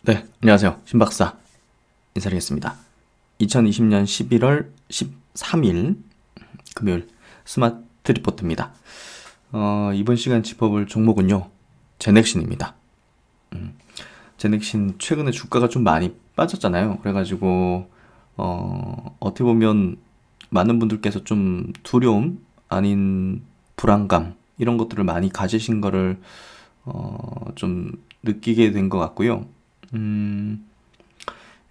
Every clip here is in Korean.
네, 안녕하세요. 신박사 인사드리겠습니다. 2020년 11월 13일 금요일 스마트 리포트입니다. 이번 시간 짚어볼 종목은요, 제넥신입니다. 제넥신 최근에 주가가 좀 많이 빠졌잖아요. 그래가지고 어떻게 보면 많은 분들께서 좀 두려움 아닌 불안감 이런 것들을 많이 가지신 거를 좀 느끼게 된 것 같고요. 음,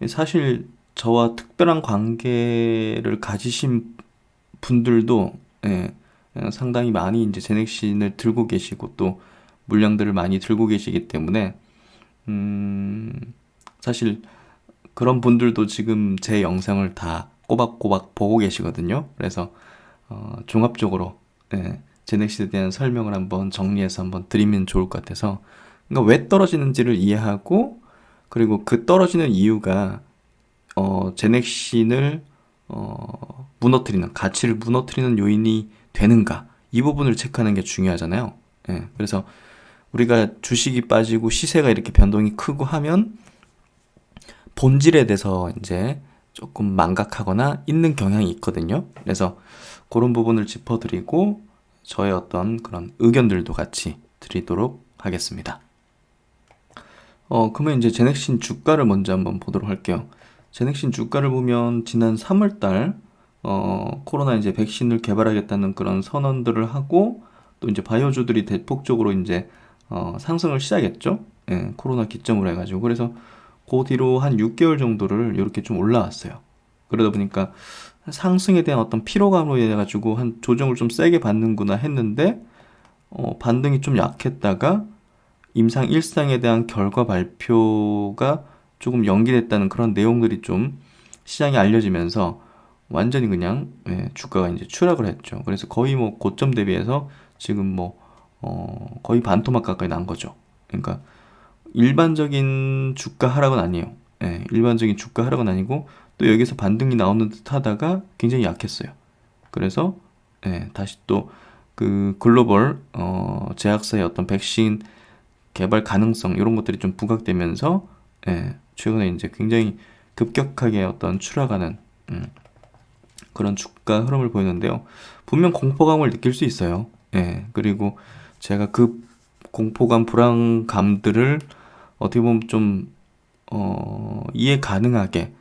사실 저와 특별한 관계를 가지신 분들도 예, 상당히 많이 이제 제넥신을 들고 계시고 또 물량들을 많이 들고 계시기 때문에 음, 사실 그런 분들도 지금 제 영상을 다 꼬박꼬박 보고 계시거든요. 그래서 종합적으로 제넥신에 대한 설명을 한번 정리해서 한번 드리면 좋을 것 같아서, 그러니까 왜 떨어지는지를 이해하고, 그리고 그 떨어지는 이유가 제넥신을 무너뜨리는, 가치를 무너뜨리는 요인이 되는가, 이 부분을 체크하는 게 중요하잖아요. 그래서 우리가 주식이 빠지고 시세가 이렇게 변동이 크고 하면 본질에 대해서 이제 조금 망각하거나 있는 경향이 있거든요. 그래서 그런 부분을 짚어드리고 저의 어떤 그런 의견들도 같이 드리도록 하겠습니다. 그러면 이제 제넥신 주가를 먼저 한번 보도록 할게요. 제넥신 주가를 보면 지난 3월달 코로나 이제 백신을 개발하겠다는 그런 선언들을 하고 또 이제 바이오주들이 대폭적으로 이제 상승을 시작했죠. 코로나 기점으로 해가지고. 그래서 그 뒤로 한 6개월 정도를 이렇게 좀 올라왔어요. 그러다 보니까 상승에 대한 어떤 피로감으로 인해 가지고 한 조정을 좀 세게 받는구나 했는데 반등이 좀 약했다가 임상 1상에 대한 결과 발표가 조금 연기됐다는 그런 내용들이 좀 시장에 알려지면서 완전히 그냥 주가가 이제 추락을 했죠. 그래서 거의 뭐 고점 대비해서 지금 뭐 거의 반토막 가까이 난 거죠. 그러니까 일반적인 주가 하락은 아니에요. 일반적인 주가 하락은 아니고 또 여기서 반등이 나오는 듯 하다가 굉장히 약했어요. 그래서 다시 또 그 글로벌 제약사의 어떤 백신 개발 가능성 이런 것들이 좀 부각되면서 최근에 이제 굉장히 급격하게 어떤 추락하는 그런 주가 흐름을 보이는데요. 분명 공포감을 느낄 수 있어요. 그리고 제가 그 공포감, 불안감들을 어떻게 보면 좀 이해 가능하게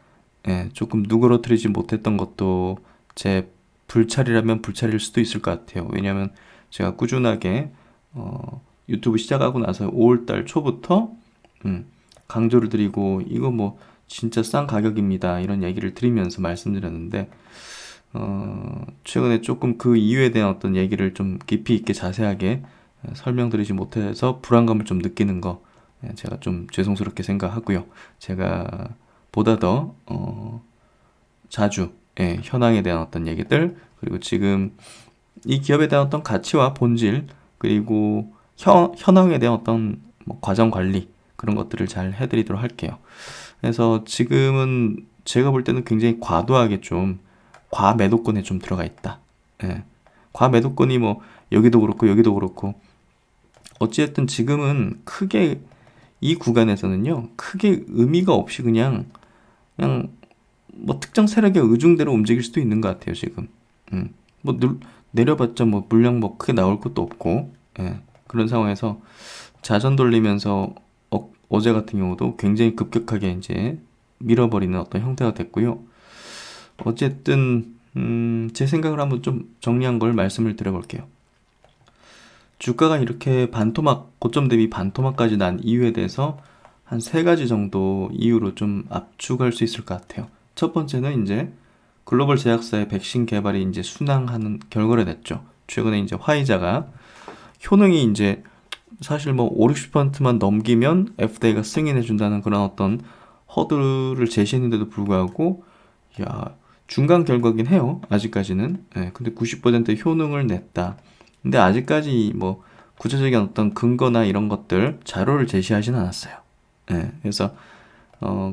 조금 누그러뜨리지 못했던 것도 제 불찰이라면 불찰일 수도 있을 것 같아요. 왜냐하면 제가 꾸준하게 유튜브 시작하고 나서 5월달 초부터 강조를 드리고 이거 뭐 진짜 싼 가격입니다 이런 얘기를 드리면서 말씀드렸는데 최근에 조금 그 이유에 대한 어떤 얘기를 좀 깊이 있게 자세하게 설명드리지 못해서 불안감을 좀 느끼는 거 제가 좀 죄송스럽게 생각하고요. 제가 보다 더 자주 현황에 대한 어떤 얘기들, 그리고 지금 이 기업에 대한 어떤 가치와 본질, 그리고 현황에 대한 어떤 뭐 과정 관리 그런 것들을 잘 해드리도록 할게요. 그래서 지금은 제가 볼 때는 굉장히 과도하게 좀 과매도권에 좀 들어가 있다. 과매도권이 뭐 여기도 그렇고 여기도 그렇고 어찌됐든 지금은 크게 이 구간에서는요 크게 의미가 없이 그냥 뭐 특정 세력의 의중대로 움직일 수도 있는 것 같아요 지금. 뭐 내려봤자 뭐 물량 뭐 크게 나올 것도 없고 그런 상황에서 자전 돌리면서 어제 같은 경우도 굉장히 급격하게 이제 밀어버리는 어떤 형태가 됐고요. 어쨌든 제 생각을 한번 좀 정리한 걸 말씀을 드려볼게요. 주가가 이렇게 반토막, 고점 대비 반토막까지 난 이유에 대해서 한 세 가지 정도 이유로 좀 압축할 수 있을 것 같아요. 첫 번째는 이제 글로벌 제약사의 백신 개발이 이제 순항하는 결과를 냈죠. 최근에 이제 화이자가 효능이 이제 사실 뭐 5, 60%만 넘기면 FDA가 승인해준다는 그런 어떤 허들을 제시했는데도 불구하고, 야, 중간 결과긴 해요. 아직까지는. 근데 90% 효능을 냈다. 근데 아직까지 뭐 구체적인 어떤 근거나 이런 것들, 자료를 제시하진 않았어요. 그래서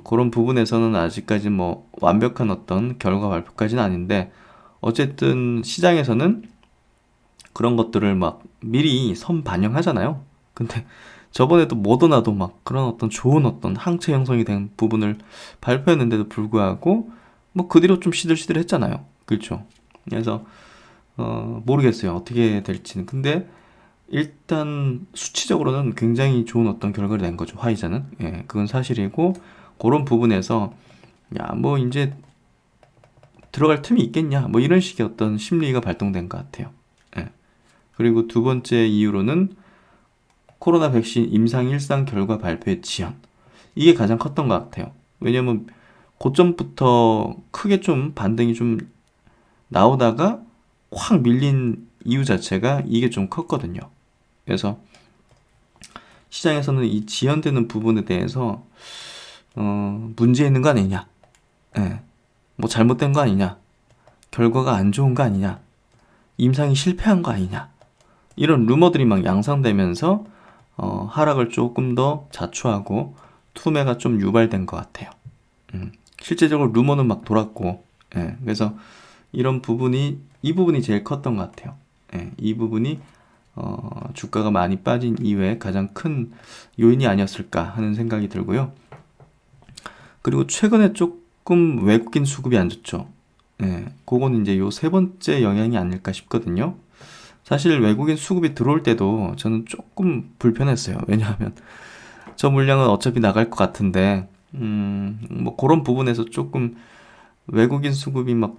그런 부분에서는 아직까지 뭐 완벽한 어떤 결과 발표까지는 아닌데, 어쨌든 시장에서는 그런 것들을 막 미리 선 반영하잖아요. 근데 저번에도 모더나도 막 그런 어떤 좋은 어떤 항체 형성이 된 부분을 발표했는데도 불구하고 뭐 그 뒤로 좀 시들시들했잖아요. 그렇죠? 그래서 모르겠어요. 어떻게 될지는. 근데 일단 수치적으로는 굉장히 좋은 어떤 결과를 낸 거죠. 화이자는. 예, 그건 사실이고 그런 부분에서 야, 뭐 이제 들어갈 틈이 있겠냐? 뭐 이런 식의 어떤 심리가 발동된 것 같아요. 예. 그리고 두 번째 이유로는 코로나 백신 임상 일상 결과 발표의 지연. 이게 가장 컸던 것 같아요. 왜냐면 고점부터 크게 좀 반등이 좀 나오다가 확 밀린 이유 자체가 이게 좀 컸거든요. 그래서 시장에서는 이 지연되는 부분에 대해서 문제 있는 거 아니냐, 예. 뭐 잘못된 거 아니냐, 결과가 안 좋은 거 아니냐, 임상이 실패한 거 아니냐, 이런 루머들이 막 양상되면서 하락을 조금 더 자초하고 투매가 좀 유발된 것 같아요. 실제적으로 루머는 막 돌았고, 예. 그래서 이런 부분이 이 부분이 제일 컸던 것 같아요. 예. 이 부분이 주가가 많이 빠진 이후에 가장 큰 요인이 아니었을까 하는 생각이 들고요. 그리고 최근에 조금 외국인 수급이 안 좋죠. 예, 그건 이제 요 세 번째 영향이 아닐까 싶거든요. 사실 외국인 수급이 들어올 때도 저는 조금 불편했어요. 왜냐하면 저 물량은 어차피 나갈 것 같은데, 뭐 그런 부분에서 조금 외국인 수급이 막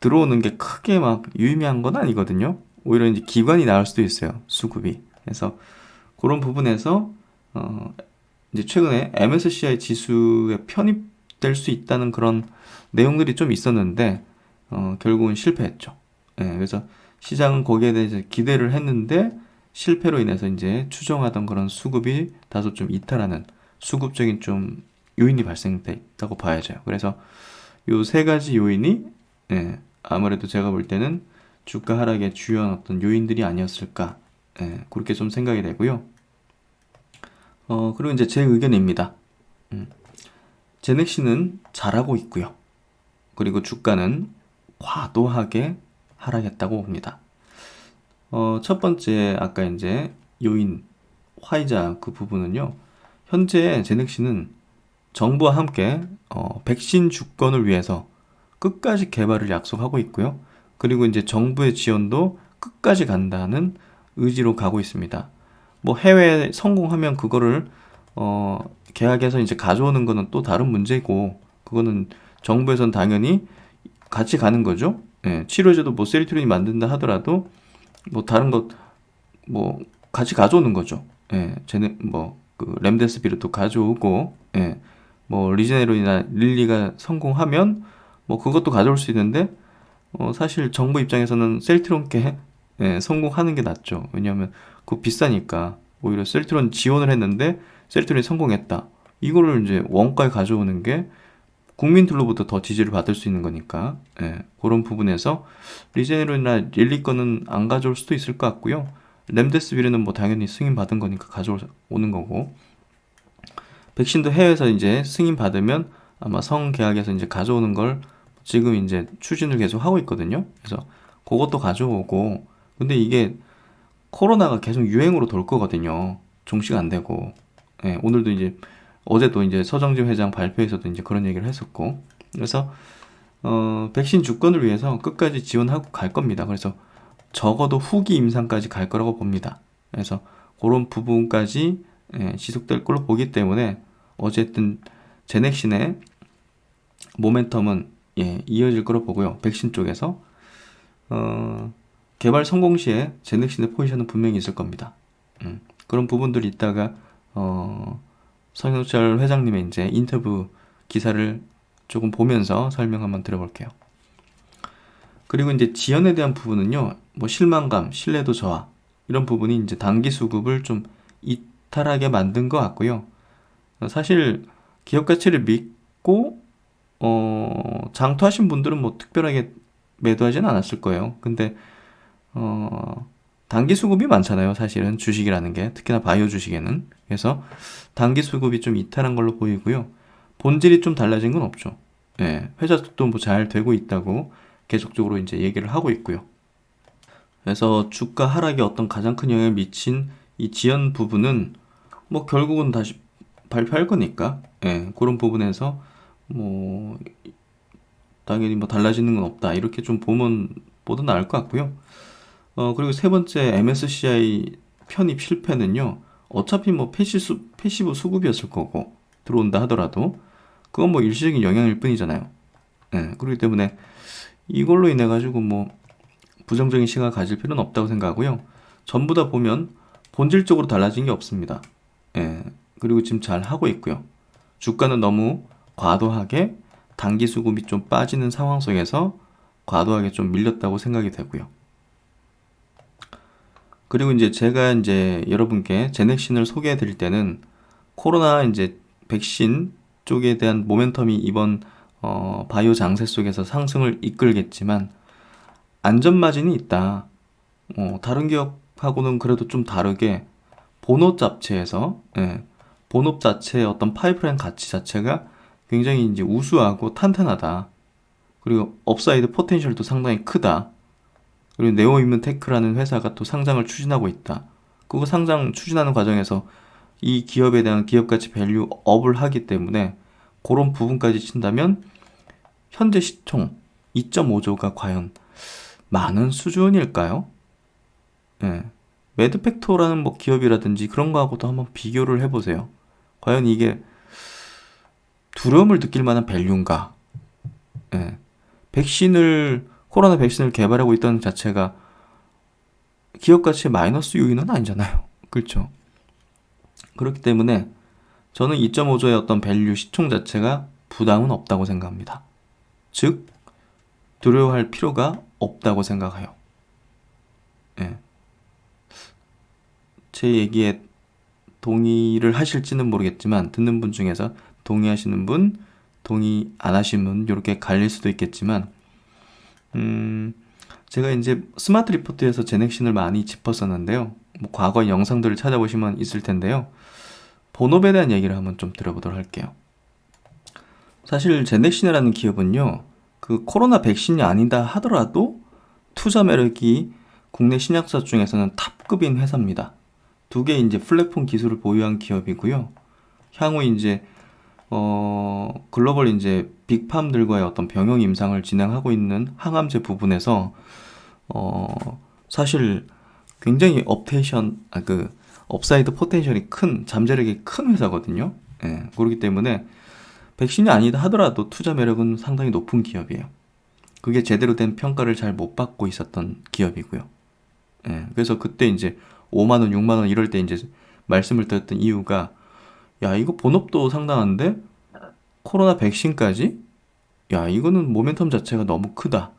들어오는 게 크게 막 유의미한 건 아니거든요. 오히려 이제 기관이 나올 수도 있어요. 수급이. 그래서 그런 부분에서 이제 최근에 MSCI 지수에 편입될 수 있다는 그런 내용들이 좀 있었는데 결국은 실패했죠. 예, 그래서 시장은 거기에 대해서 기대를 했는데 실패로 인해서 이제 추정하던 그런 수급이 다소 좀 이탈하는 수급적인 좀 요인이 발생됐다고 봐야죠. 그래서 요 세 가지 요인이 예, 아무래도 제가 볼 때는 주가 하락의 주요한 어떤 요인들이 아니었을까, 예, 그렇게 좀 생각이 되고요. 그리고 이제 제 의견입니다. 제넥시는 잘하고 있고요. 그리고 주가는 과도하게 하락했다고 봅니다. 첫 번째 아까 이제 요인 화이자 그 부분은요. 현재 제넥시는 정부와 함께 백신 주권을 위해서 끝까지 개발을 약속하고 있고요. 그리고 이제 정부의 지원도 끝까지 간다는 의지로 가고 있습니다. 뭐 해외에 성공하면 그거를 계약해서 이제 가져오는 거는 또 다른 문제고, 그거는 정부에서는 당연히 같이 가는 거죠. 예, 치료제도 뭐 셀트리온이 만든다 하더라도 뭐 다른 것 뭐 같이 가져오는 거죠. 예, 쟤네 뭐그 렘데스비르도 가져오고, 예, 뭐 리제네론이나 릴리가 성공하면 뭐 그것도 가져올 수 있는데 사실 정부 입장에서는 셀트리온께 예, 성공하는 게 낫죠. 왜냐하면 그거 비싸니까. 오히려 셀트리온 지원을 했는데 셀트리온이 성공했다. 이거를 이제 원가에 가져오는 게 국민들로부터 더 지지를 받을 수 있는 거니까, 예, 그런 부분에서 리제네론이나 릴리 거는 안 가져올 수도 있을 것 같고요. 렘데스비르는 뭐 당연히 승인 받은 거니까 가져오는 거고, 백신도 해외에서 이제 승인 받으면 아마 성계약에서 이제 가져오는 걸 지금 이제 추진을 계속 하고 있거든요. 그래서 그것도 가져오고, 근데 이게 코로나가 계속 유행으로 돌 거거든요. 종식 안 되고. 예, 오늘도 이제 어제도 이제 서정진 회장 발표에서도 이제 그런 얘기를 했었고. 그래서 백신 주권을 위해서 끝까지 지원하고 갈 겁니다. 그래서 적어도 후기 임상까지 갈 거라고 봅니다. 그래서 그런 부분까지 예, 지속될 걸로 보기 때문에 어쨌든 제넥신의 모멘텀은 예, 이어질 거로 보고요. 백신 쪽에서 개발 성공 시에 제넥신의 포지션은 분명히 있을 겁니다. 그런 부분들이 있다가 성형철 회장님의 이제 인터뷰 기사를 조금 보면서 설명 한번 드려볼게요. 그리고 이제 지연에 대한 부분은요, 뭐 실망감, 신뢰도 저하 이런 부분이 이제 단기 수급을 좀 이탈하게 만든 것 같고요. 사실 기업 가치를 믿고 장투하신 분들은 뭐 특별하게 매도하지는 않았을 거예요. 근데 단기 수급이 많잖아요. 사실은 주식이라는 게, 특히나 바이오 주식에는. 그래서 단기 수급이 좀 이탈한 걸로 보이고요. 본질이 좀 달라진 건 없죠. 예, 회사 쪽도 뭐 잘 되고 있다고 계속적으로 이제 얘기를 하고 있고요. 그래서 주가 하락에 어떤 가장 큰 영향을 미친 이 지연 부분은 뭐 결국은 다시 발표할 거니까 그런 부분에서 뭐 당연히 뭐 달라지는 건 없다 이렇게 좀 보면 보다 나을 것 같고요. 그리고 세 번째 MSCI 편입 실패는요. 어차피 뭐 패시브 수급이었을 거고 들어온다 하더라도 그건 뭐 일시적인 영향일 뿐이잖아요. 그렇기 때문에 이걸로 인해 가지고 뭐 부정적인 시각을 가질 필요는 없다고 생각하고요. 전부 다 보면 본질적으로 달라진 게 없습니다. 그리고 지금 잘 하고 있고요. 주가는 너무 과도하게 단기 수급이 좀 빠지는 상황 속에서 과도하게 좀 밀렸다고 생각이 되고요. 그리고 이제 제가 이제 여러분께 제넥신을 소개해 드릴 때는 코로나 이제 백신 쪽에 대한 모멘텀이 이번 바이오 장세 속에서 상승을 이끌겠지만 안전 마진이 있다. 다른 기업하고는 그래도 좀 다르게 본업 자체에서 본업 자체의 어떤 파이프라인 가치 자체가 굉장히 이제 우수하고 탄탄하다. 그리고 업사이드 포텐셜도 상당히 크다. 그리고 네오이문테크라는 회사가 또 상장을 추진하고 있다. 그거 상장 추진하는 과정에서 이 기업에 대한 기업가치 밸류 업을 하기 때문에 그런 부분까지 친다면 현재 시총 2.5조가 과연 많은 수준일까요? 매드팩토라는 뭐 기업이라든지 그런 거하고도 한번 비교를 해보세요. 과연 이게 두려움을 느낄 만한 밸류인가? 코로나 백신을 개발하고 있다는 자체가 기업 가치의 마이너스 요인은 아니잖아요. 그렇죠? 그렇기 때문에 저는 2.5조의 어떤 밸류 시총 자체가 부담은 없다고 생각합니다. 즉, 두려워할 필요가 없다고 생각해요. 제 얘기에 동의를 하실지는 모르겠지만 듣는 분 중에서 동의하시는 분, 동의 안 하시는 분 이렇게 갈릴 수도 있겠지만 제가 이제 스마트 리포트에서 제넥신을 많이 짚었었는데요. 뭐 과거 영상들을 찾아보시면 있을 텐데요. 본업에 대한 얘기를 한번 좀 들어보도록 할게요. 사실 제넥신이라는 기업은요. 그 코로나 백신이 아니다 하더라도 투자 매력이 국내 신약사 중에서는 탑급인 회사입니다. 두 개의 이제 플랫폼 기술을 보유한 기업이고요. 향후 이제 글로벌 이제 빅팜들과의 어떤 병용 임상을 진행하고 있는 항암제 부분에서 사실 굉장히 업사이드 포텐셜이 큰, 잠재력이 큰 회사거든요. 그렇기 때문에 백신이 아니다 하더라도 투자 매력은 상당히 높은 기업이에요. 그게 제대로 된 평가를 잘 못 받고 있었던 기업이고요. 그래서 그때 이제 5만원, 6만원 이럴 때 이제 말씀을 드렸던 이유가 야, 이거 본업도 상당한데 코로나 백신까지? 야, 이거는 모멘텀 자체가 너무 크다.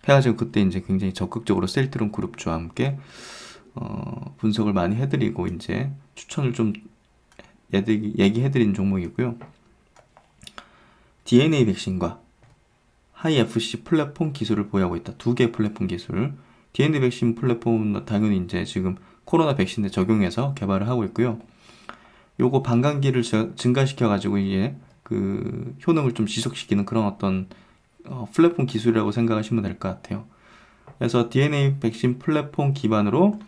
해가지고 그때 이제 굉장히 적극적으로 셀트론 그룹주와 함께 분석을 많이 해드리고 이제 추천을 좀 얘기해드린 종목이고요. DNA 백신과 하이 FC 플랫폼 기술을 보유하고 있다. 두 개의 플랫폼 기술. DNA 백신 플랫폼은 당연히 이제 지금 코로나 백신에 적용해서 개발을 하고 있고요. 요거 반감기를 증가시켜가지고 이게 그 효능을 좀 지속시키는 그런 어떤 플랫폼 기술이라고 생각하시면 될 것 같아요. 그래서 DNA 백신 플랫폼 기반으로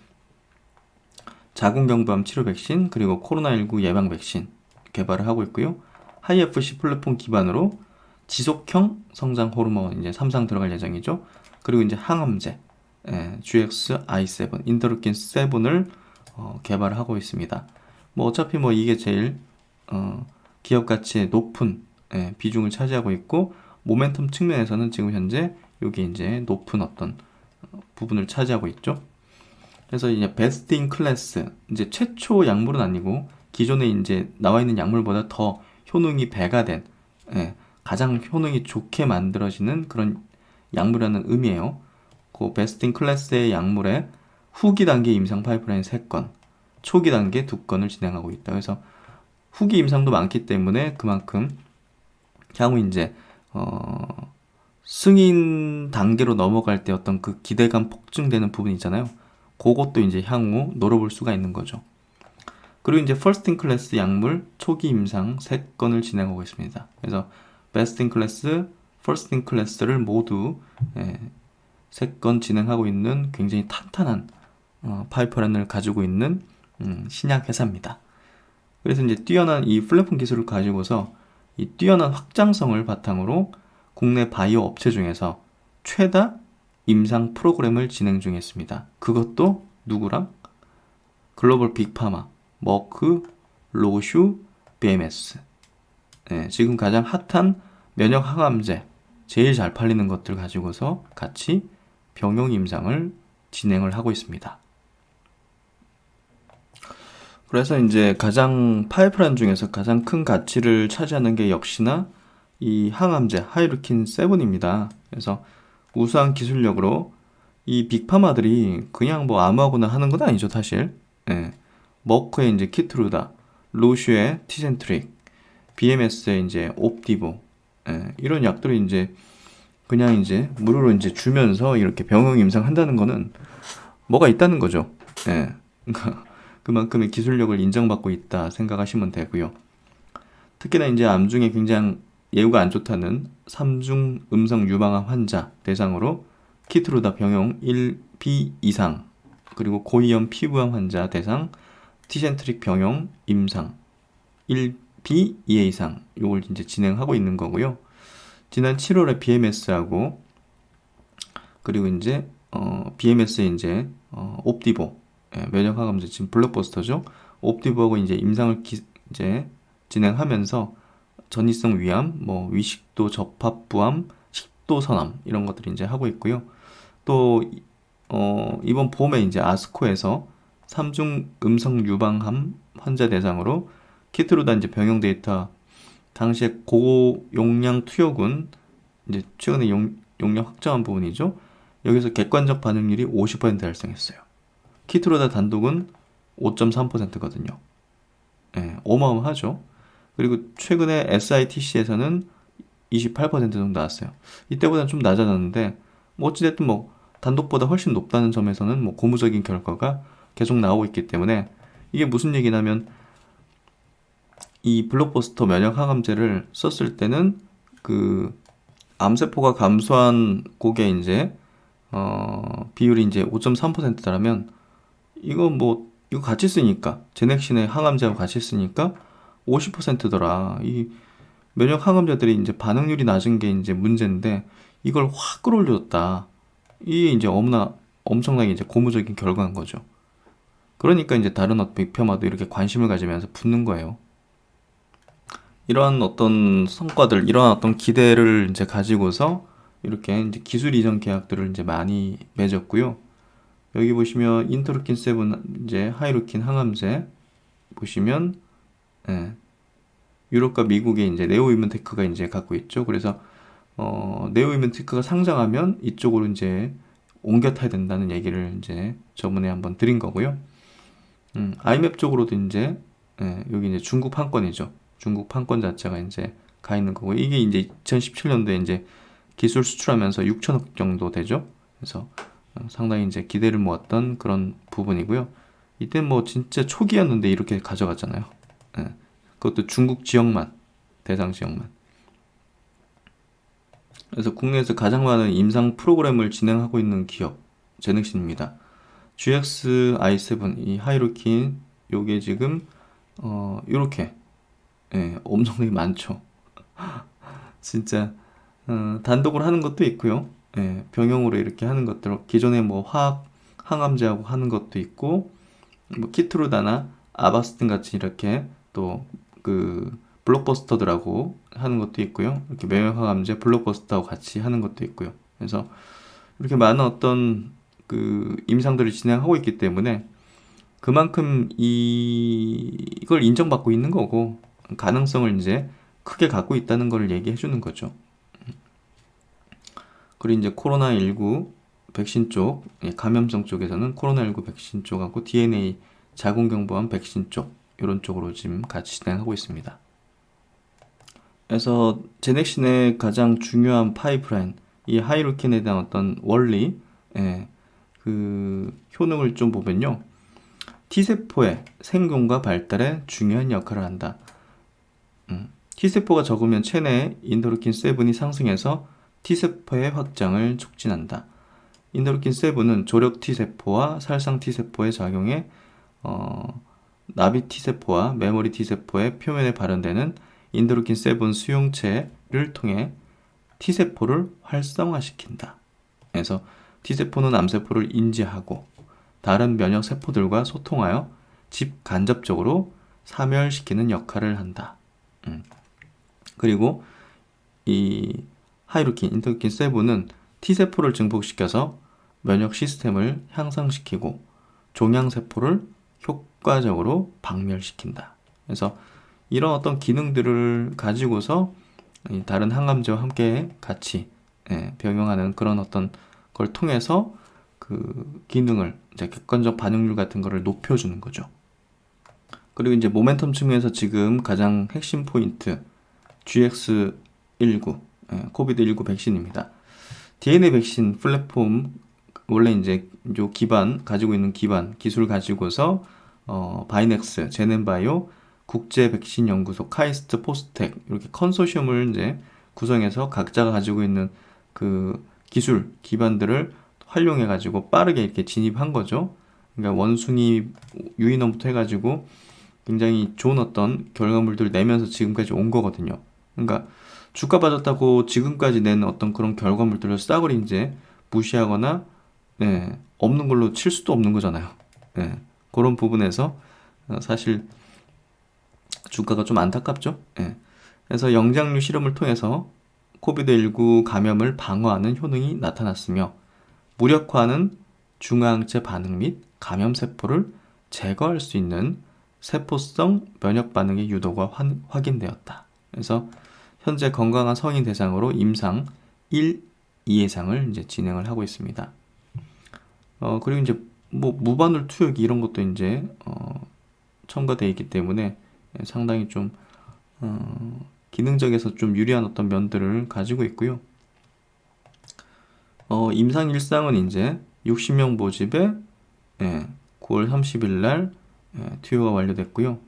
자궁경부암 치료 백신 그리고 코로나19 예방 백신 개발을 하고 있고요. 하이FC 플랫폼 기반으로 지속형 성장 호르몬 이제 3상 들어갈 예정이죠. 그리고 이제 항암제 GXI7 인터루킨 7을 개발을 하고 있습니다. 뭐 어차피 뭐 이게 제일 기업 가치의 높은 비중을 차지하고 있고 모멘텀 측면에서는 지금 현재 여기 이제 높은 어떤 부분을 차지하고 있죠. 그래서 이제 베스트 인 클래스 이제 최초 약물은 아니고 기존에 이제 나와 있는 약물보다 더 효능이 배가 된 가장 효능이 좋게 만들어지는 그런 약물이라는 의미예요. 그 베스트 인 클래스의 약물에 후기 단계 임상 파이프라인 3건, 초기 단계 2건을 진행하고 있다. 그래서 후기 임상도 많기 때문에 그만큼 향후 이제 승인 단계로 넘어갈 때 어떤 그 기대감 폭증되는 부분 있잖아요. 그것도 이제 향후 노려볼 수가 있는 거죠. 그리고 이제 퍼스트 인 클래스 약물 초기 임상 3건을 진행하고 있습니다. 그래서 베스트 인 클래스, 퍼스트 인 클래스를 모두 3건 진행하고 있는 굉장히 탄탄한 파이프라인을 가지고 있는 신약 회사입니다. 그래서 이제 뛰어난 이 플랫폼 기술을 가지고서 이 뛰어난 확장성을 바탕으로 국내 바이오 업체 중에서 최다 임상 프로그램을 진행 중에 있습니다. 그것도 누구랑? 글로벌 빅파마, 머크, 로슈, BMS. 네, 지금 가장 핫한 면역 항암제, 제일 잘 팔리는 것들 가지고서 같이 병용 임상을 진행을 하고 있습니다. 그래서 이제 가장 파이프라인 중에서 가장 큰 가치를 차지하는 게 역시나 이 항암제 하이루킨 7입니다. 그래서 우수한 기술력으로 이 빅파마들이 그냥 뭐 아무하고나 하는 건 아니죠, 사실. 예. 머크의 이제 키트루다, 로슈의 티젠트릭, BMS의 이제 옵디보, 예. 이런 약들을 이제 그냥 이제 무료로 이제 주면서 이렇게 병용 임상한다는 거는 뭐가 있다는 거죠. 예. 그러니까 그만큼의 기술력을 인정받고 있다 생각하시면 되고요. 특히나 이제 암 중에 굉장히 예후가 안 좋다는 3중 음성 유방암 환자 대상으로 키트루다 병용 1B 이상, 그리고 고위험 피부암 환자 대상 티젠트릭 병용 임상 1B 2회 이상, 요걸 이제 진행하고 있는 거고요. 지난 7월에 BMS하고 그리고 이제 BMS의 이제 옵디보, 예, 면역 항암제 지금 블록버스터죠. 옵디보하고 이제 임상을 이제 진행하면서 전이성 위암, 뭐 위식도 접합부암, 식도선암 이런 것들을 이제 하고 있고요. 또 이번 봄에 이제 아스코에서 3중 음성 유방암 환자 대상으로 키트루다 이제 병용 데이터, 당시에 고용량 투여군 이제 최근에 용량 확정한 부분이죠. 여기서 객관적 반응률이 50% 달성했어요. 키트루다 단독은 5.3%거든요. 예, 어마어마하죠. 그리고 최근에 SITC에서는 28% 정도 나왔어요. 이때보다는 좀 낮아졌는데 뭐 어찌됐든 뭐 단독보다 훨씬 높다는 점에서는 뭐 고무적인 결과가 계속 나오고 있기 때문에, 이게 무슨 얘기냐면 이 블록버스터 면역 항암제를 썼을 때는 그 암세포가 감소한 곡에 이제 비율이 이제 5.3%라면 이거 같이 쓰니까 제넥신의 항암제하고 같이 쓰니까 50%더라. 이 면역 항암제들이 이제 반응률이 낮은 게 이제 문제인데 이걸 확 끌어올렸다. 이게 이제 엄청나게 이제 고무적인 결과인 거죠. 그러니까 이제 다른 어떤 빅파마도 이렇게 관심을 가지면서 붙는 거예요. 이러한 어떤 성과들, 이러한 어떤 기대를 이제 가지고서 이렇게 이제 기술 이전 계약들을 이제 많이 맺었고요. 여기 보시면 인터루킨 7 이제 하이루킨 항암제 보시면, 예, 유럽과 미국의 이제 네오이문테크가 이제 갖고 있죠. 그래서 네오이문테크가 상장하면 이쪽으로 이제 옮겨 타야 된다는 얘기를 이제 저번에 한번 드린 거고요. 아이맵 쪽으로도 이제, 예, 여기 이제 중국 판권이죠. 중국 판권 자체가 이제 가 있는 거고, 이게 이제 2017년도에 이제 기술 수출하면서 6천억 정도 되죠. 그래서 상당히 이제 기대를 모았던 그런 부분이고요. 이때 뭐 진짜 초기였는데 이렇게 가져갔잖아요. 예. 그것도 중국 지역만, 대상 지역만. 그래서 국내에서 가장 많은 임상 프로그램을 진행하고 있는 기업 제넥신입니다. GXI7 이 하이루킨 요게 지금 요렇게, 예, 엄청나게 많죠. 진짜 단독으로 하는 것도 있고요. 예, 병용으로 이렇게 하는 것들, 기존에 뭐 화학 항암제하고 하는 것도 있고, 뭐 키트루다나 아바스틴 같이 이렇게 또 그 블록버스터들하고 하는 것도 있고요. 이렇게 면역 항암제 블록버스터하고 같이 하는 것도 있고요. 그래서 이렇게 많은 어떤 그 임상들을 진행하고 있기 때문에 그만큼 이걸 인정받고 있는 거고 가능성을 이제 크게 갖고 있다는 걸 얘기해 주는 거죠. 그리고 이제 코로나19 백신 쪽, 감염성 쪽에서는 코로나19 백신 쪽하고 DNA 자궁경부암 백신 쪽, 이런 쪽으로 지금 같이 진행하고 있습니다. 그래서 제넥신의 가장 중요한 파이프라인, 이 하이루킨에 대한 어떤 원리, 예, 그 효능을 좀 보면요. T세포의 생존과 발달에 중요한 역할을 한다. T세포가 적으면 체내에 인터루킨 7이 상승해서 T세포의 확장을 촉진한다. 인터루킨 7은 조력 T세포와 살상 T세포의 작용에 나비 T세포와 메모리 T세포의 표면에 발현되는 인터루킨 7 수용체를 통해 T세포를 활성화시킨다. 그래서 T세포는 암세포를 인지하고 다른 면역 세포들과 소통하여 직간접적으로 사멸시키는 역할을 한다. 그리고 이 하이루킨, 인터루킨 7은 T세포를 증폭시켜서 면역 시스템을 향상시키고 종양세포를 효과적으로 박멸시킨다. 그래서 이런 어떤 기능들을 가지고서 다른 항암제와 함께 같이 병용하는 그런 어떤 걸 통해서 그 기능을 이제 객관적 반응률 같은 거를 높여주는 거죠. 그리고 이제 모멘텀 측면에서 지금 가장 핵심 포인트 GX19 코비드19 백신입니다. DNA 백신 플랫폼 원래 이제 요 기반 가지고 있는 기반 기술 가지고서 바이넥스, 제넨바이오, 국제 백신 연구소, 카이스트, 포스텍 이렇게 컨소시엄을 이제 구성해서 각자가 가지고 있는 그 기술 기반들을 활용해 가지고 빠르게 이렇게 진입한 거죠. 그러니까 원숭이 유인원부터 해가지고 굉장히 좋은 어떤 결과물들을 내면서 지금까지 온 거거든요. 그러니까 주가 빠졌다고 지금까지 낸 어떤 그런 결과물들을 싸그리 이제 무시하거나 없는 걸로 칠 수도 없는 거잖아요. 그런 부분에서 사실 주가가 좀 안타깝죠. 그래서 영장류 실험을 통해서 코비드19 감염을 방어하는 효능이 나타났으며 무력화하는 중화항체 반응 및 감염세포를 제거할 수 있는 세포성 면역 반응의 유도가 확인되었다. 그래서 현재 건강한 성인 대상으로 임상 1, 2예상을 이제 진행을 하고 있습니다. 그리고 이제 뭐 무반울 투여기 이런 것도 이제 첨가되어 있기 때문에 상당히 좀 기능적에서 좀 유리한 어떤 면들을 가지고 있고요. 임상 1상은 이제 60명 모집에 9월 30일 날 투여가 완료됐고요.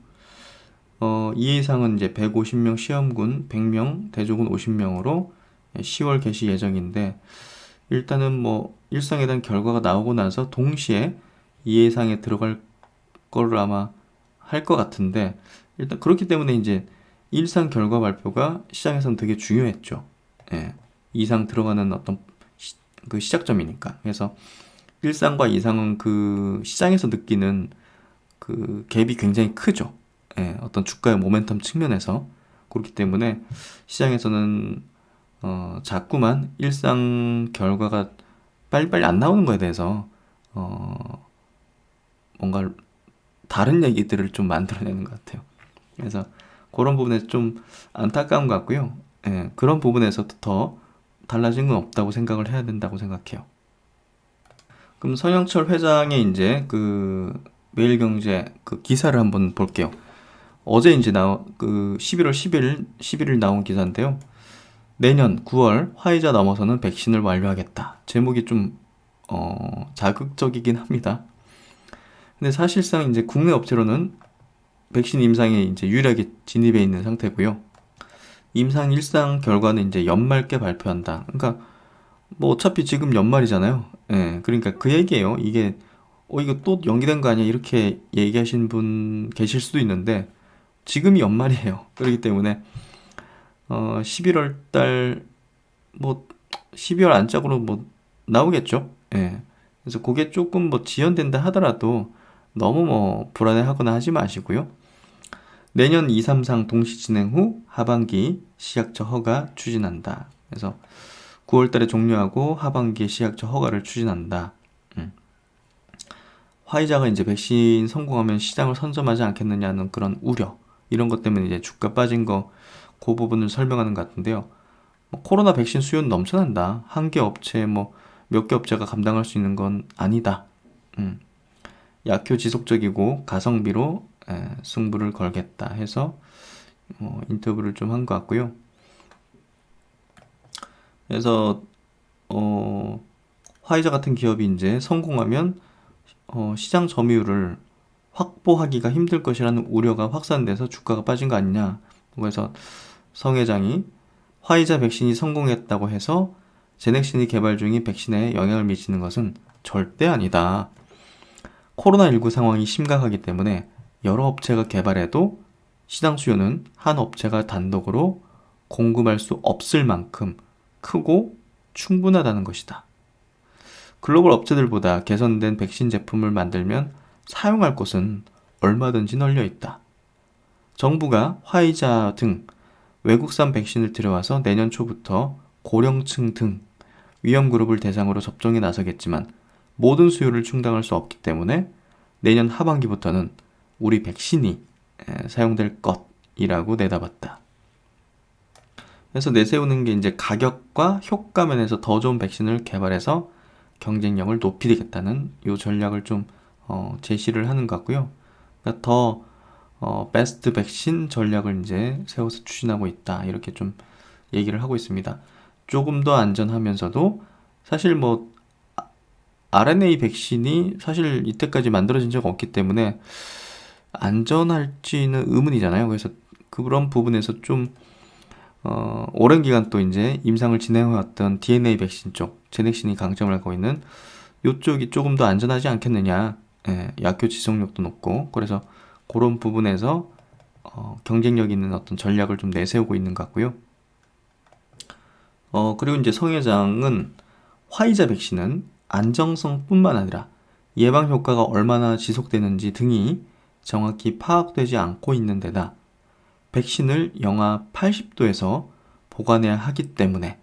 2예상은 이제 150명 시험군 100명, 대조군 50명으로 10월 개시 예정인데 일단은 뭐 1상에 대한 결과가 나오고 나서 동시에 2예상에 들어갈 거를 아마 할 것 같은데 일단 그렇기 때문에 이제 1상 결과 발표가 시장에서는 되게 중요했죠. 2상 들어가는 어떤 그 시작점이니까. 그래서 1상과 2상은 그 시장에서 느끼는 그 갭이 굉장히 크죠. 어떤 주가의 모멘텀 측면에서. 그렇기 때문에 시장에서는 자꾸만 1상 결과가 빨리빨리 안 나오는 거에 대해서 뭔가 다른 얘기들을 좀 만들어내는 것 같아요. 그래서 그런 부분에서 좀 안타까운 것 같고요. 그런 부분에서 더 달라진 건 없다고 생각을 해야 된다고 생각해요. 그럼 성영철 회장의 이제 그 매일경제 그 기사를 한번 볼게요. 어제 이제 그 11월 11일 나온 기사인데요. 내년 9월 화이자 넘어서는 백신을 완료하겠다. 제목이 좀 자극적이긴 합니다. 근데 사실상 이제 국내 업체로는 백신 임상에 이제 유일하게 진입해 있는 상태고요. 임상 1상 결과는 이제 연말께 발표한다. 그러니까 뭐 어차피 지금 연말이잖아요. 그러니까 그 얘기예요. 이게 이거 또 연기된 거 아니야? 이렇게 얘기하신 분 계실 수도 있는데 지금이 연말이에요. 그렇기 때문에 11월 달 뭐 12월 안짝으로 뭐 나오겠죠. 그래서 그게 조금 뭐 지연된다 하더라도 너무 뭐 불안해하거나 하지 마시고요. 내년 2, 3상 동시 진행 후 하반기 시약처 허가 추진한다. 그래서 9월 달에 종료하고 하반기에 시약처 허가를 추진한다. 화이자가 이제 백신 성공하면 시장을 선점하지 않겠느냐는 그런 우려 이런 것 때문에 이제 주가 빠진 거 그 부분을 설명하는 것 같은데요. 코로나 백신 수요는 넘쳐난다. 한 개 업체 뭐 몇 개 업체가 감당할 수 있는 건 아니다. 약효 지속적이고 가성비로 승부를 걸겠다 해서 인터뷰를 좀 한 것 같고요. 그래서 화이자 같은 기업이 이제 성공하면 시장 점유율을 확보하기가 힘들 것이라는 우려가 확산돼서 주가가 빠진 거 아니냐. 그래서 성 회장이 화이자 백신이 성공했다고 해서 제넥신이 개발 중인 백신에 영향을 미치는 것은 절대 아니다. 코로나19 상황이 심각하기 때문에 여러 업체가 개발해도 시장 수요는 한 업체가 단독으로 공급할 수 없을 만큼 크고 충분하다는 것이다. 글로벌 업체들보다 개선된 백신 제품을 만들면 사용할 곳은 얼마든지 널려 있다. 정부가 화이자 등 외국산 백신을 들여와서 내년 초부터 고령층 등 위험그룹을 대상으로 접종에 나서겠지만 모든 수요를 충당할 수 없기 때문에 내년 하반기부터는 우리 백신이 사용될 것이라고 내다봤다. 그래서 내세우는 게 이제 가격과 효과 면에서 더 좋은 백신을 개발해서 경쟁력을 높이겠다는 이 전략을 좀 제시를 하는 것 같고요. 그러니까 더 베스트 백신 전략을 이제 세워서 추진하고 있다. 이렇게 좀 얘기를 하고 있습니다. 조금 더 안전하면서도 사실 뭐 RNA 백신이 사실 이때까지 만들어진 적 없기 때문에 안전할지는 의문이잖아요. 그래서 그런 부분에서 좀 오랜 기간 또 이제 임상을 진행해왔던 DNA 백신 쪽, 제넥신이 강점을 갖고 있는 이쪽이 조금 더 안전하지 않겠느냐. 예, 약효 지속력도 높고 그래서 그런 부분에서 경쟁력 있는 어떤 전략을 좀 내세우고 있는 것 같고요. 그리고 이제 성 회장은 화이자 백신은 안정성뿐만 아니라 예방 효과가 얼마나 지속되는지 등이 정확히 파악되지 않고 있는 데다 백신을 영하 80도에서 보관해야 하기 때문에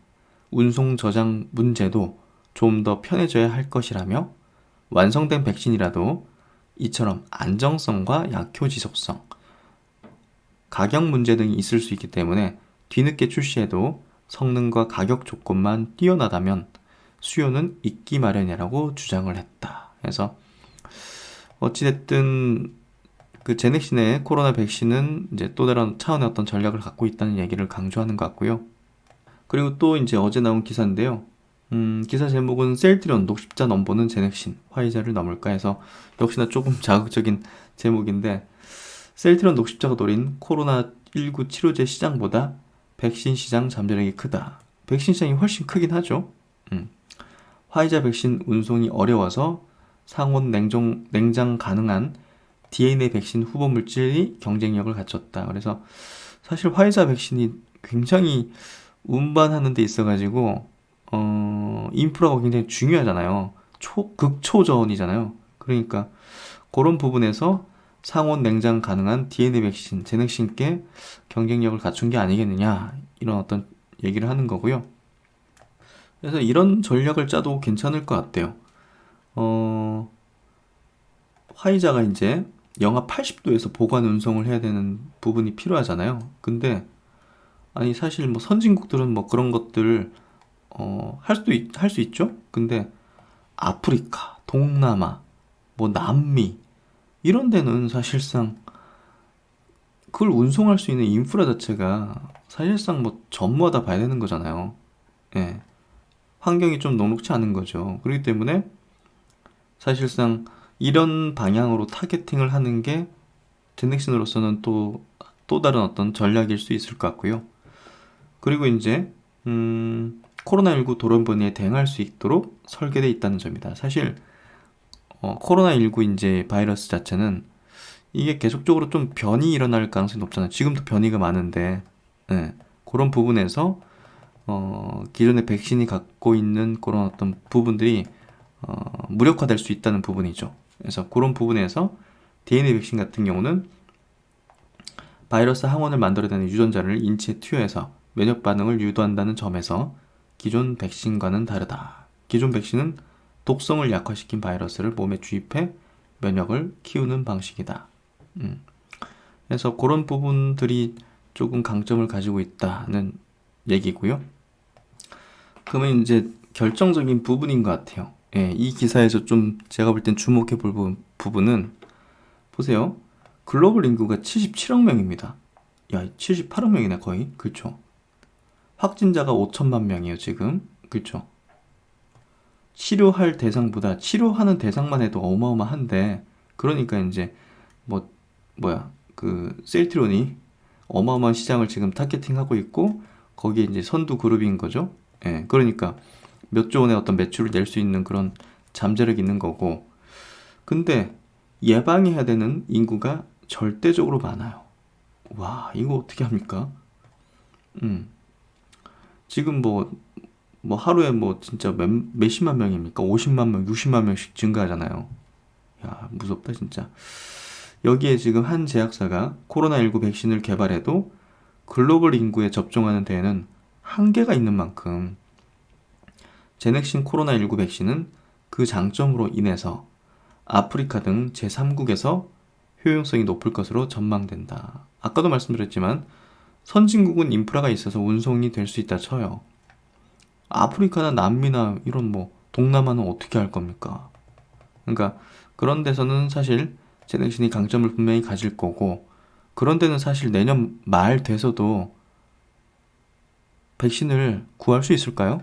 운송 저장 문제도 좀 더 편해져야 할 것이라며 완성된 백신이라도 이처럼 안정성과 약효 지속성, 가격 문제 등이 있을 수 있기 때문에 뒤늦게 출시해도 성능과 가격 조건만 뛰어나다면 수요는 있기 마련이라고 주장을 했다. 그래서 어찌됐든 그 제넥신의 코로나 백신은 이제 또 다른 차원의 어떤 전략을 갖고 있다는 얘기를 강조하는 것 같고요. 그리고 또 이제 어제 나온 기사인데요. 기사 제목은 셀트리온 녹십자 넘보는 제넥신 화이자를 넘을까 해서 역시나 조금 자극적인 제목인데 셀트리온 녹십자가 노린 코로나19 치료제 시장보다 백신 시장 잠재력이 크다. 백신 시장이 훨씬 크긴 하죠. 화이자 백신 운송이 어려워서 상온 냉장 가능한 DNA 백신 후보 물질이 경쟁력을 갖췄다. 그래서 사실 화이자 백신이 굉장히 운반하는 데 있어가지고 인프라가 굉장히 중요하잖아요. 극초전이잖아요. 그러니까 그런 부분에서 상온 냉장 가능한 DNA 백신, 제넥신께 경쟁력을 갖춘 게 아니겠느냐 이런 어떤 얘기를 하는 거고요. 그래서 이런 전략을 짜도 괜찮을 것 같아요. 화이자가 이제 영하 80도에서 보관 운송을 해야 되는 부분이 필요하잖아요. 근데 아니 사실 뭐 선진국들은 뭐 그런 것들 할 수 있죠. 근데 아프리카, 동남아, 뭐 남미 이런 데는 사실상 그걸 운송할 수 있는 인프라 자체가 사실상 뭐 전무하다 봐야 되는 거잖아요. 예. 환경이 좀 녹록지 않은 거죠. 그렇기 때문에 사실상 이런 방향으로 타겟팅을 하는 게 제넥신으로서는 또 다른 어떤 전략일 수 있을 것 같고요. 그리고 이제 코로나19 돌연변이에 대응할 수 있도록 설계되어 있다는 점이다. 사실 코로나19 이제 바이러스 자체는 이게 계속적으로 좀 변이 일어날 가능성이 높잖아요. 지금도 변이가 많은데 예, 그런 부분에서 기존의 백신이 갖고 있는 그런 어떤 부분들이 무력화될 수 있다는 부분이죠. 그래서 그런 부분에서 DNA 백신 같은 경우는 바이러스 항원을 만들어내는 유전자를 인체에 투여해서 면역 반응을 유도한다는 점에서 기존 백신과는 다르다. 기존 백신은 독성을 약화시킨 바이러스를 몸에 주입해 면역을 키우는 방식이다. 그래서 그런 부분들이 조금 강점을 가지고 있다는 얘기고요. 그러면 이제 결정적인 부분인 것 같아요. 예, 이 기사에서 좀 제가 볼 땐 주목해 볼 부분은 보세요. 글로벌 인구가 77억 명입니다. 야, 78억 명이네 거의. 그렇죠. 확진자가 5천만 명이에요 지금. 그렇죠. 치료할 대상보다 치료하는 대상만 해도 어마어마한데 그러니까 이제 그 셀트리온이 어마어마한 시장을 지금 타겟팅하고 있고 거기에 이제 선두 그룹인 거죠. 예, 그러니까 몇 조 원의 어떤 매출을 낼 수 있는 그런 잠재력이 있는 거고 근데 예방해야 되는 인구가 절대적으로 많아요. 와, 이거 어떻게 합니까? 지금 뭐 하루에 뭐 진짜 몇십만 명입니까? 50만 명, 60만 명씩 증가하잖아요. 야, 무섭다 진짜. 여기에 지금 한 제약사가 코로나19 백신을 개발해도 글로벌 인구에 접종하는 데에는 한계가 있는 만큼 제넥신 코로나19 백신은 그 장점으로 인해서 아프리카 등 제3국에서 효용성이 높을 것으로 전망된다. 아까도 말씀드렸지만 선진국은 인프라가 있어서 운송이 될 수 있다 쳐요. 아프리카나 남미나 이런 뭐 동남아는 어떻게 할 겁니까? 그러니까 그런 데서는 사실 제넥신이 강점을 분명히 가질 거고, 그런 데는 사실 내년 말 돼서도 백신을 구할 수 있을까요?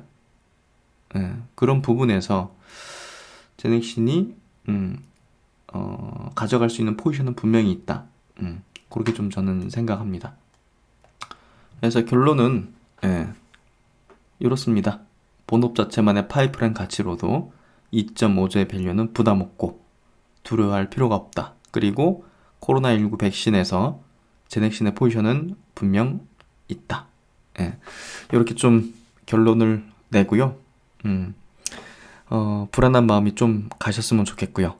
그런 부분에서 제넥신이 가져갈 수 있는 포지션은 분명히 있다. 그렇게 좀 저는 생각합니다. 그래서 결론은 이렇습니다. 본업 자체만의 파이프라인 가치로도 2.5조의 밸류는 부담 없고 두려워할 필요가 없다. 그리고 코로나19 백신에서 제넥신의 포지션은 분명 있다. 이렇게 좀 결론을 내고요. 불안한 마음이 좀 가셨으면 좋겠고요.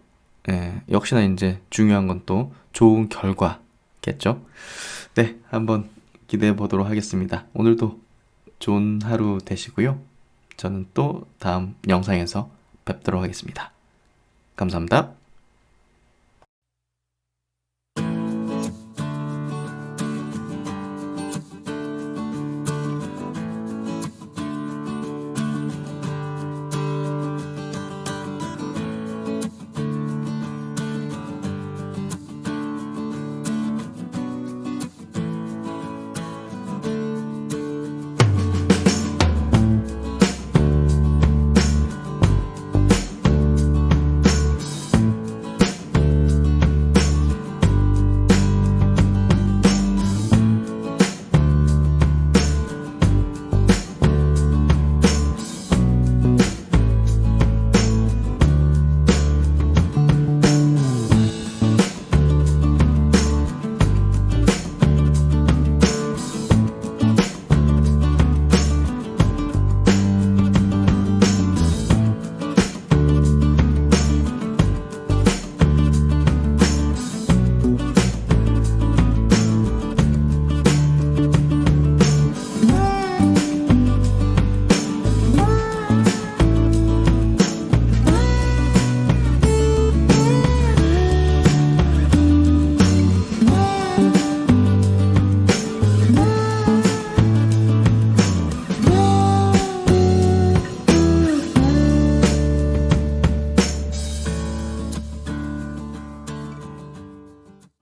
역시나 이제 중요한 건 또 좋은 결과겠죠. 네, 한번 기대해 보도록 하겠습니다. 오늘도 좋은 하루 되시고요. 저는 또 다음 영상에서 뵙도록 하겠습니다. 감사합니다.